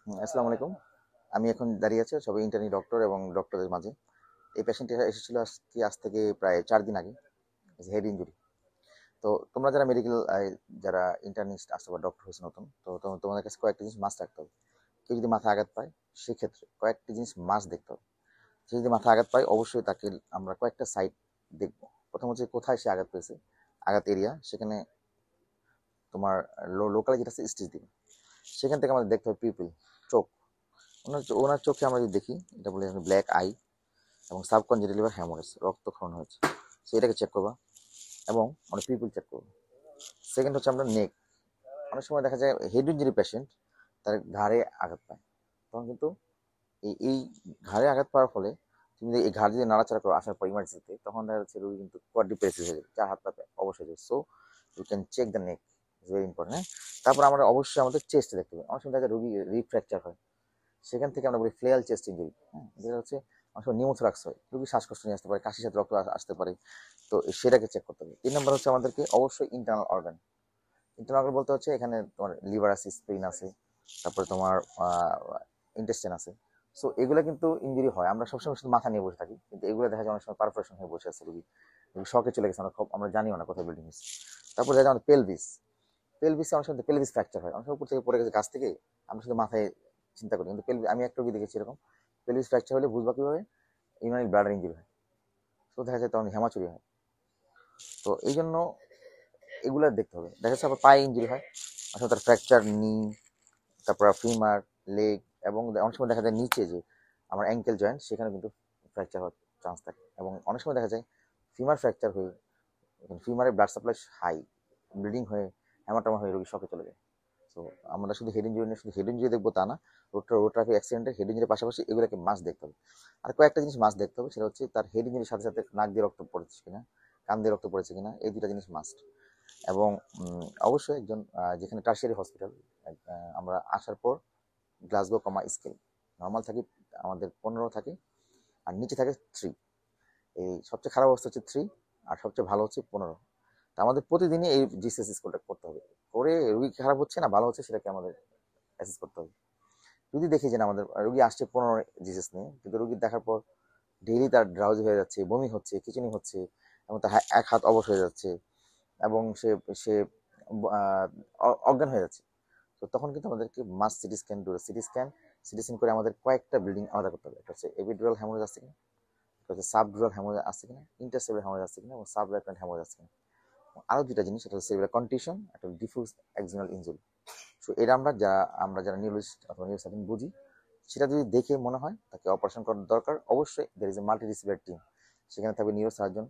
আসসালামু আলাইকুম। আমি এখন দাঁড়িয়ে আছি সবাই ইন্টার্নি ডক্টর এবং ডক্টরদের মাঝে। এই পেশেন্টটা এসেছিল আজ থেকে প্রায় ৪ দিন আগে। Head injury. তো তোমরা যারা মেডিকেল যারা ইন্টার্নিস্ট আসছো বা ডক্টর হয়েছে নতুন, তো তোমাদের কাছে কয়েকটা জিনিস মাস্ট রাখতে হবে। কেউ যদি মাথায় আঘাত পায়, সেক্ষেত্রে কয়েকটা জিনিস মাস্ট দেখতে হবে। সে যদি মাথায় আঘাত পায়, অবশ্যই তাকে আমরা কয়েকটা সাইট দেখবো। প্রথম হচ্ছে কোথায় সে আঘাত পেয়েছে, আঘাত এরিয়া, সেখানে তোমার লোকালে যেটা আছে স্টিচ দিবে। সেখান থেকে আমাদের দেখতে হবে পিপল, চোখ। ওনার চোখে আমরা যদি দেখি, এটা বলে ব্ল্যাক আই এবং সাবকনজেনিটাল লিভার হ্যামোরেজ, রক্তক্ষরণ হয়েছে, সো এটাকে চেক করবা। এবং আমরা পিপল চেক করবো। সেকেন্ড হচ্ছে আমরা নেক। অনেক সময় দেখা যায় হেড ইঞ্জুরি পেশেন্ট তার ঘাড়ে আঘাত পায়, তখন কিন্তু এই ঘাড়ে আঘাত পাওয়ার ফলে তুমি যদি এই ঘাড় যদি নাড়াচাড়া করো আসার পর ইমার্জেন্সিতে, তখন দেখা যাচ্ছে রোগী কিন্তু কোয়াড্রিপ্লেসিস হয়ে যাবে, চার হাত পা অবশ্যই যাবে। So you can check the neck, is very important. হ্যাঁ, তারপর আমরা অবশ্যই আমাদের চেস্টে দেখতে হবে। অনেক সময় দেখা যায় রোগী রিব ফ্র্যাকচার হয়, সেখান থেকে আমরা বলি ফ্লেয়াল চেস্ট ইঞ্জুরি। হ্যাঁ, যেটা হচ্ছে অনেক সময় নিউমোথ্রাক্স হয়, রোগী শ্বাসকষ্ট নিয়ে আসতে পারে, কাশির সাথে রক্ত আসতে পারে। তো সেটাকে চেক করতে হবে। ৩ নম্বর হচ্ছে আমাদেরকে অবশ্যই ইন্টারনাল অর্গান। ইন্টারনাল অর্গান বলতে হচ্ছে এখানে তোমার লিভার আছে, স্প্লিন আছে, তারপরে তোমার ইন্টেস্টাইন আছে। সো এগুলো কিন্তু ইঞ্জুরি হয়, আমরা সবসময় শুধু মাথা নিয়ে বসে থাকি, কিন্তু এগুলো দেখা যায় অনেক সময় পারফরেশন হয়ে বসে আছে রোগী, শখে চলে গেছে, আমরা জানিও না কোথায় বিল্ডিং হচ্ছে। তারপর দেখা যায় আমাদের পেলভিস। পেলভিসে অনেক সময় পেলভিস ফ্র্যাকচার হয়, অনেক সময় উপর থেকে পড়ে গেছে গাছ থেকে, আমরা শুধু মাথায় চিন্তা করি, কিন্তু আমি একটা রোগী দেখেছি এরকম। পেলভিস ফ্র্যাকচার হলে বুঝবা কিভাবে ইউনারি ব্লাডার ইঞ্জুরি হয়। তো দেখা যায় তখন হেমাচুরি হয়। তো এই জন্য এগুলো দেখতে হবে। দেখা যাচ্ছে আবার পায়ে ইঞ্জুরি হয়, আসলে তার ফ্র্যাকচার নি, তারপর ফিমার, লেগ, এবং অনেক সময় দেখা যায় নিচে যে আমার অ্যাঙ্কেল জয়েন্ট, সেখানে কিন্তু ফ্র্যাকচার হওয়ার চান্স থাকে। এবং অনেক সময় দেখা যায় ফিমার ফ্র্যাকচার হয়ে ফিমারের ব্লাড সাপ্লাই হাই, ব্লিডিং হয়ে হ্যামাটোমা হয়ে রোগী শকে চলে যায়। সো আমরা শুধু হেড ইঞ্জুরি নিয়ে শুধু হেড ইঞ্জুরি দেখবো তা না, রোড ট্রাফিক অ্যাক্সিডেন্টের হেড ইঞ্জুরির পাশাপাশি এগুলোকে মাস্ট দেখতে হবে। আর কয়েকটা জিনিস মাস্ট দেখতে হবে, সেটা হচ্ছে তার হেড ইঞ্জুরির সাথে সাথে নাক দিয়ে রক্ত পড়েছে কিনা, কান দিয়ে রক্ত পড়েছে কিনা, এই দুটা জিনিস মাস্ট। এবং অবশ্যই একজন যেখানে টার্সিয়ারি হসপিটাল, আমরা আসার পর গ্লাসগো কমা স্কেল নর্মাল থাকে, আমাদের 15 থাকে, আর নিচে থাকে 3। এই সবচেয়ে খারাপ অবস্থা হচ্ছে 3, আর সবচেয়ে ভালো হচ্ছে 15। তা আমাদের প্রতিদিনই এই জিসিএস স্কোরটা করতে হবে, করে রুগী খারাপ হচ্ছে না ভালো হচ্ছে সেটাকে আমাদের অ্যাসেস করতে হবে। যদি দেখি যে না, আমাদের রুগী আসছে 15 জিসিএস নিয়ে, কিন্তু রুগীর দেখার পর ডেইলি তার ড্রাউজি হয়ে যাচ্ছে, বমি হচ্ছে, খিচুনি হচ্ছে, এবং তার এক হাত অবশ হয়ে যাচ্ছে, এবং সে সে অজ্ঞান হয়ে যাচ্ছে, তো তখন কিন্তু আমাদেরকে মাস সিটি স্ক্যান ডুরে সিটি স্ক্যান করে আমাদের কয়েকটা বিল্ডিং আলাদা করতে হবে। একটা হচ্ছে এপিডুরাল হ্যামোরেজ আছে কিনা, একটা হচ্ছে সাবডুরাল হ্যামোরেজ আছে কিনা, ইন্টারসেবুলার হ্যামোরেজ আছে কিনা, এবং সাবরাইকুলেন্ট হ্যামোরেজ আছে কিনা। আরো দুইটা জিনিস, একটা হচ্ছে সেরিব্রাল কন্টিশন, একটা ডিফিউজ এক্সিনাল ইনজুরি। সো এটা আমরা যারা নিউরোলজিস্ট অথবা নিউরোসার্জন বুঝি, সেটা যদি দেখে মনে হয় তাকে অপারেশন করার দরকার, অবশ্যই there is a multi disciplinary team. সেখানে থাকবে নিউরো সার্জন,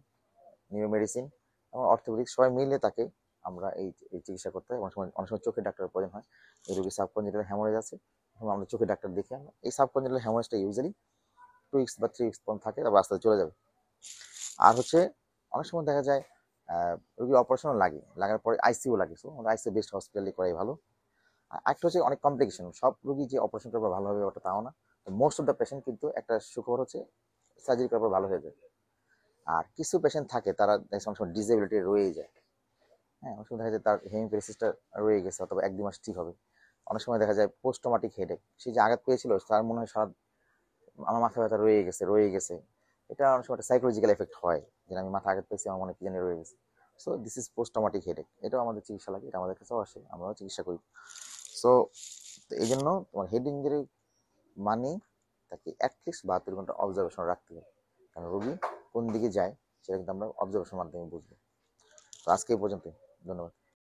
নিউরো মেডিসিন এবং অর্থোপেডিক্স, সবাই মিলে তাকে আমরা এই চিকিৎসা করতে হয়। অনেক সময় চোখের ডাক্তারের প্রয়োজন হয়। এই রোগীর সাবকনজেনিটাল হ্যামোরেজ আছে, আমরা চোখের ডাক্তার দেখে আমরা এই সাবকনজেনিটাল হ্যামোরেজটা ইউজুয়ালি 2 উইকস বা 3 উইকস পর্যন্ত থাকে, তারপর আস্তে আস্তে চলে যাবে। আর হচ্ছে অনেক সময় দেখা যায় রোগী অপারেশনও লাগার পরে আইসিইউ লাগে, সো আমরা আইসিইউ বেস্ট হসপিটালে করাই ভালো। একটা হচ্ছে অনেক কমপ্লিকেশন, সব রোগী যে অপারেশন করার পর ভালো হবে ওটা তাও না। মোস্ট অফ দ্য পেশেন্ট কিন্তু একটা সুখবর হচ্ছে সার্জারি করার পর ভালো হয়ে যায়। আর কিছু পেশেন্ট থাকে তারা অনেক সময় ডিসেবিলিটি রয়ে যায়। হ্যাঁ, অনেক সময় দেখা যায় তার হেমিপ্রেসিসটা রয়ে গেছে, অথবা 1-2 মাস ঠিক হবে। অনেক সময় দেখা যায় পোস্ট ট্রমাটিক হেডেক, সে যে আঘাত পেয়েছিল তার মনে হয় সারা আমার মাথা ব্যথা রয়ে গেছে। এটা অনেক সময় একটা সাইকোলজিক্যাল এফেক্ট হয়, যে আমি মাথা আঘাত পেয়েছি, আমার মনে কি জানি রয়ে গেছে। So this is post traumatic headache, এটাও আমাদের চিকিৎসা লাগে, এটা আমাদের কাছেও আসে, আমরাও চিকিৎসা করি। সো এই জন্য তোমার হেড ইঞ্জুরি মানে তাকে অ্যাটলিস্ট 72 ঘন্টা অবজারভেশন রাখতে হবে, কারণ রোগী কোন দিকে যায় সেটা কিন্তু আমরা অবজারভেশনের মাধ্যমে বুঝবো। তো আজকে এই পর্যন্ত, ধন্যবাদ।